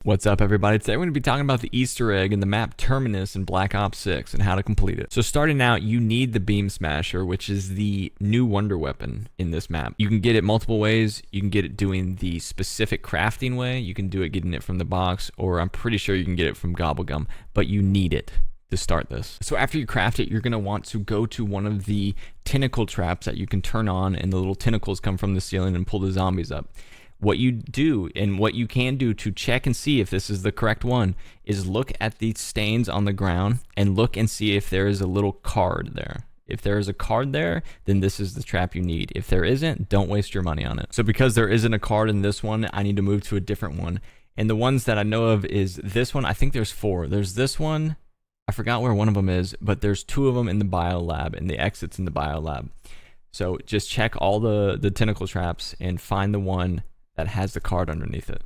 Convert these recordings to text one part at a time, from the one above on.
What's up, everybody? Today we're going to be talking about the Easter egg in the map Terminus in Black Ops 6 and how to complete it. So starting out, you need the Beam Smasher, which is the new wonder weapon in this map. You can get it multiple ways. You can get it doing the specific crafting way. You can do it getting it from the box, or I'm pretty sure you can get it from Gobblegum, but you need it to start this. So after you craft it, you're going to want to go to one of the tentacle traps that you can turn on, and the little tentacles come from the ceiling and pull the zombies up. What you do and what you can do to check and see if this is the correct one is look at the stains on the ground and look and see if there is a little card there. If there is a card there, then this is the trap you need. If there isn't, don't waste your money on it. So because there isn't a card in this one, I need to move to a different one. And the ones that I know of is this one. I think there's 4. There's this one. I forgot where one of them is, but there's 2 of them in the bio lab, and the exits in the bio lab. So just check all the tentacle traps and find the one that has the card underneath it.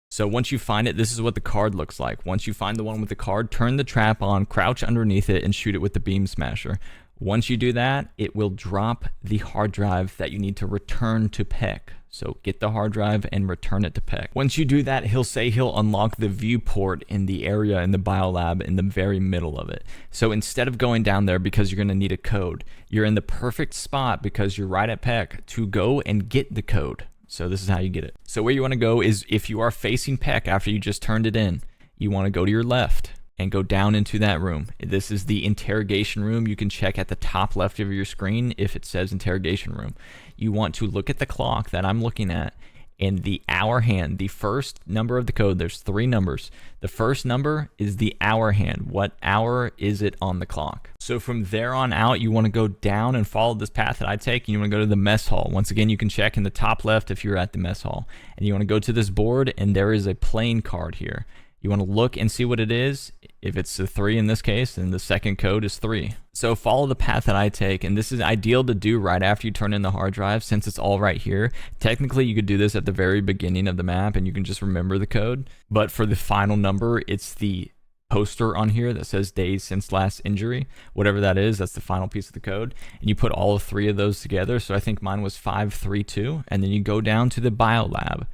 So once you find it, this is what the card looks like. Once you find the one with the card, turn the trap on, crouch underneath it, and shoot it with the Beam Smasher. Once you do that, it will drop the hard drive that you need to return to Peck. So get the hard drive and return it to Peck. Once you do that, he'll say he'll unlock the viewport in the area in the biolab in the very middle of it. So instead of going down there because you're going to need a code, you're in the perfect spot because you're right at Peck to go and get the code. So this is how you get it. So where you want to go is, if you are facing Peck after you just turned it in, you want to go to your left and go down into that room. This is the interrogation room. You can check at the top left of your screen if it says interrogation room. You want to look at the clock that I'm looking at, and the hour hand, the first number of the code. There's 3 numbers. The first number is the hour hand. What hour is it on the clock? So from there on out, you want to go down and follow this path that I take, and you want to go to the mess hall. Once again, you can check in the top left if you're at the mess hall, and you want to go to this board, and there is a playing card here. You want to look and see what it is. If it's a 3 in this case, then the second code is 3. So follow the path that I take, and this is ideal to do right after you turn in the hard drive since it's all right here. Technically, you could do this at the very beginning of the map and you can just remember the code. But for the final number, it's the poster on here that says days since last injury. Whatever that is, that's the final piece of the code. And you put all 3 of those together. So I think mine was 532. And then you go down to the biolab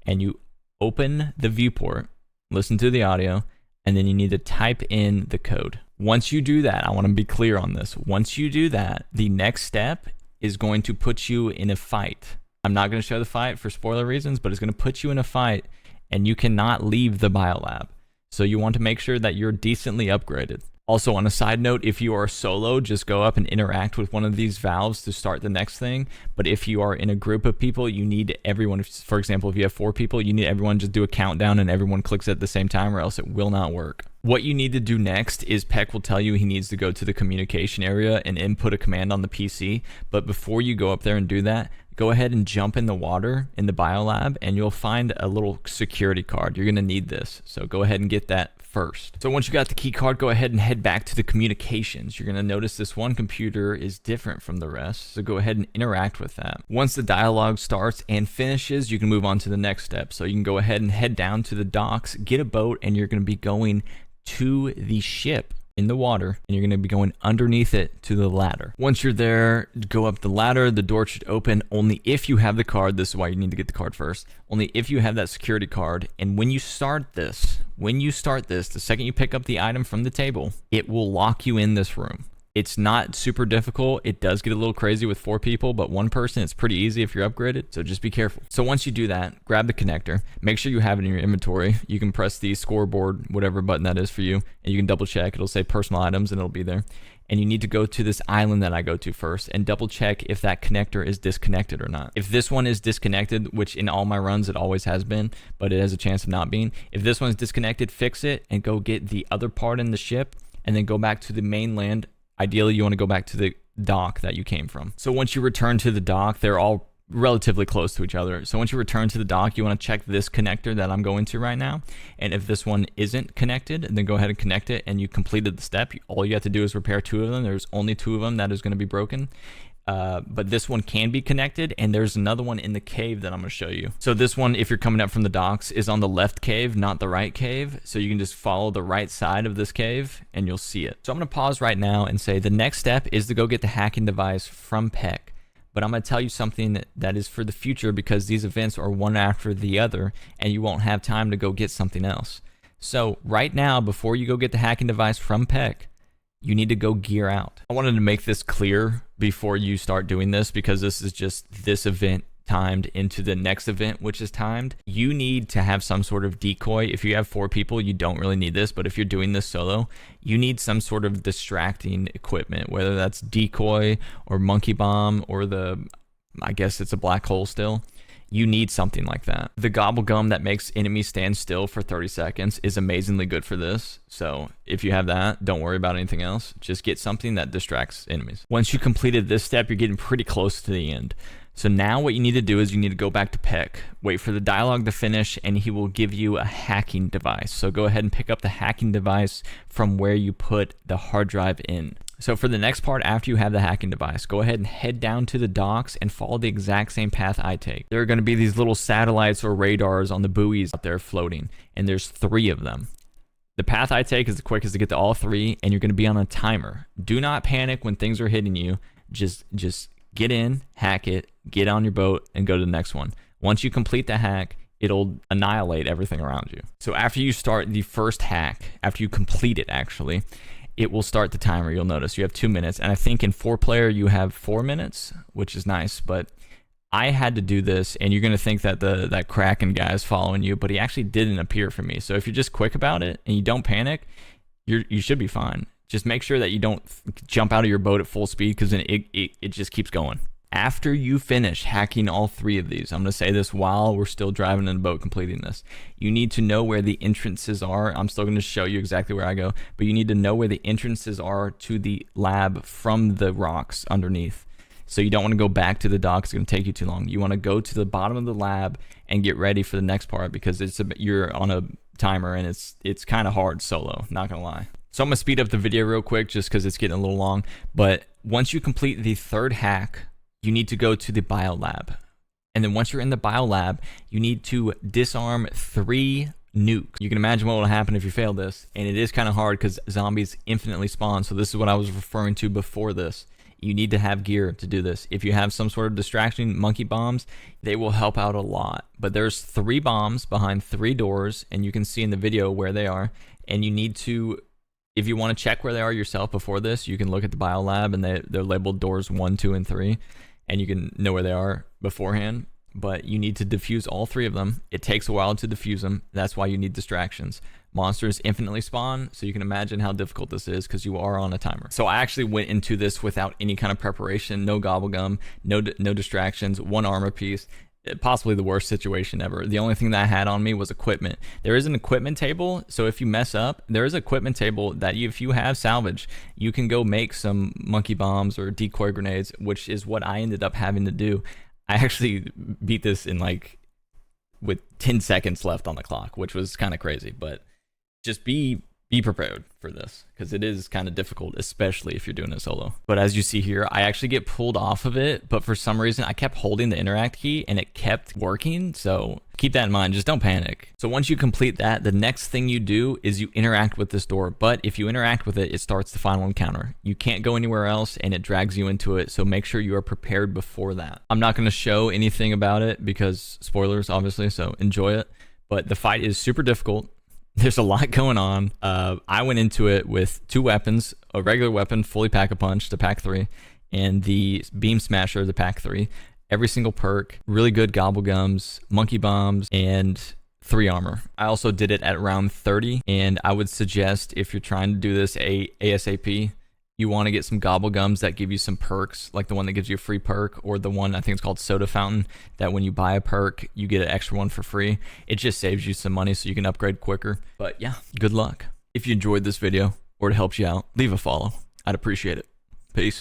and you open the viewport, listen to the audio, and then you need to type in the code. Once you do that, I want to be clear on this. Once you do that, the next step is going to put you in a fight. I'm not going to show the fight for spoiler reasons, but it's going to put you in a fight, and you cannot leave the biolab. So you want to make sure that you're decently upgraded. Also, on a side note, if you are solo, just go up and interact with one of these valves to start the next thing. But if you are in a group of people, you need everyone. For example, if you have 4 people, you need everyone just do a countdown and everyone clicks at the same time, or else it will not work. What you need to do next is Peck will tell you he needs to go to the communication area and input a command on the PC. But before you go up there and do that, go ahead and jump in the water in the biolab, and you'll find a little security card. You're going to need this. So go ahead and get that first. So once you got the key card, go ahead and head back to the communications. You're going to notice this one computer is different from the rest, so go ahead and interact with that. Once the dialogue starts and finishes, you can move on to the next step. So you can go ahead and head down to the docks, get a boat, and you're going to be going to the ship in the water, and you're going to be going underneath it to the ladder. Once you're there, go up the ladder. The door should open only if you have the card. This is why you need to get the card first. Only if you have that security card. And when you start this, the second you pick up the item from the table, it will lock you in this room. It's not super difficult. It does get a little crazy with 4 people, but 1 person, it's pretty easy if you're upgraded, so just be careful. So once you do that, grab the connector. Make sure you have it in your inventory. You can press the scoreboard, whatever button that is for you, and you can double check. It'll say personal items, and it'll be there. And you need to go to this island that I go to first and double check if that connector is disconnected or not. If this one is disconnected, which in all my runs it always has been, but it has a chance of not being. If this one's disconnected, fix it and go get the other part in the ship, and then go back to the mainland. Ideally, you want to go back to the dock that you came from. So once you return to the dock, they're all relatively close to each other. So once you return to the dock, you want to check this connector that I'm going to right now. And if this one isn't connected, then go ahead and connect it, and you completed the step. All you have to do is repair 2 of them. There's only 2 of them that is going to be broken. But this one can be connected, and there's another one in the cave that I'm going to show you. So this one, if you're coming up from the docks, is on the left cave, not the right cave. So you can just follow the right side of this cave and you'll see it. So I'm going to pause right now and say the next step is to go get the hacking device from Peck. but I'm going to tell you something that is for the future, because these events are one after the other and you won't have time to go get something else. So right now, before you go get the hacking device from Peck, you need to go gear out. I wanted to make this clear before you start doing this, because this is just this event timed into the next event, which is timed. You need to have some sort of decoy. If you have 4 people, you don't really need this, but if you're doing this solo, you need some sort of distracting equipment, whether that's decoy or monkey bomb or I guess it's a black hole still. You need something like that. The gobble gum that makes enemies stand still for 30 seconds is amazingly good for this. So if you have that, don't worry about anything else. Just get something that distracts enemies. Once you completed this step, you're getting pretty close to the end. So now what you need to do is you need to go back to Peck, wait for the dialogue to finish, and he will give you a hacking device. So go ahead and pick up the hacking device from where you put the hard drive in. So for the next part, after you have the hacking device, go ahead and head down to the docks and follow the exact same path I take. There are going to be these little satellites or radars on the buoys out there floating, and there's 3 of them. The path I take is the quickest to get to all 3, and you're going to be on a timer. Do not panic when things are hitting you. Just get in, hack it, get on your boat, and go to the next one. Once you complete the hack, it'll annihilate everything around you. So after you start the first hack, after you complete it actually, it will start the timer. You'll notice you have 2 minutes, and I think in 4-player you have 4 minutes, which is nice, but I had to do this, and you're going to think that that Kraken guy is following you, but he actually didn't appear for me. So if you're just quick about it and you don't panic, you should be fine. Just make sure that you don't jump out of your boat at full speed, because then it just keeps going. After you finish hacking all 3 of these, I'm going to say this while we're still driving in the boat completing this, you need to know where the entrances are. I'm still going to show you exactly where I go, but you need to know where the entrances are to the lab from the rocks underneath. So you don't want to go back to the dock. It's going to take you too long. You want to go to the bottom of the lab and get ready for the next part, because you're on a timer and it's kind of hard solo, not going to lie. So I'm going to speed up the video real quick just because it's getting a little long. But once you complete the 3rd hack, you need to go to the biolab. And then once you're in the biolab, you need to disarm 3 nukes. You can imagine what will happen if you fail this. And it is kind of hard because zombies infinitely spawn. So this is what I was referring to before this. You need to have gear to do this. If you have some sort of distraction, monkey bombs, they will help out a lot. But there's 3 bombs behind 3 doors, and you can see in the video where they are. And you need to, if you want to check where they are yourself before this, you can look at the biolab, and they're labeled doors 1, 2, and 3. And you can know where they are beforehand, but you need to defuse all 3 of them. It takes a while to defuse them. That's why you need distractions. Monsters infinitely spawn, so you can imagine how difficult this is because you are on a timer. So I actually went into this without any kind of preparation, no gobblegum, no distractions, 1 armor piece. Possibly the worst situation ever. The only thing that I had on me was equipment. There is an equipment table, so if you mess up, there is an equipment table that if you have salvage, you can go make some monkey bombs or decoy grenades, which is what I ended up having to do. I actually beat this in with 10 seconds left on the clock, which was kind of crazy, but just be prepared for this because it is kind of difficult, especially if you're doing it solo. But as you see here, I actually get pulled off of it, but for some reason I kept holding the interact key and it kept working. So keep that in mind, just don't panic. So once you complete that, the next thing you do is you interact with this door, but if you interact with it, it starts the final encounter. You can't go anywhere else and it drags you into it. So make sure you are prepared before that. I'm not going to show anything about it because spoilers, obviously, so enjoy it. But the fight is super difficult. There's a lot going on. I went into it with 2 weapons, a regular weapon, fully pack-a-punch, the pack 3, and the beam smasher, the pack 3. Every single perk, really good gobblegums, monkey bombs, and 3 armor. I also did it at round 30, and I would suggest if you're trying to do this ASAP, you want to get some gobblegums that give you some perks, like the one that gives you a free perk, or the one I think it's called Soda Fountain, that when you buy a perk, you get an extra one for free. It just saves you some money so you can upgrade quicker. But yeah, good luck. If you enjoyed this video or it helps you out, leave a follow. I'd appreciate it. Peace.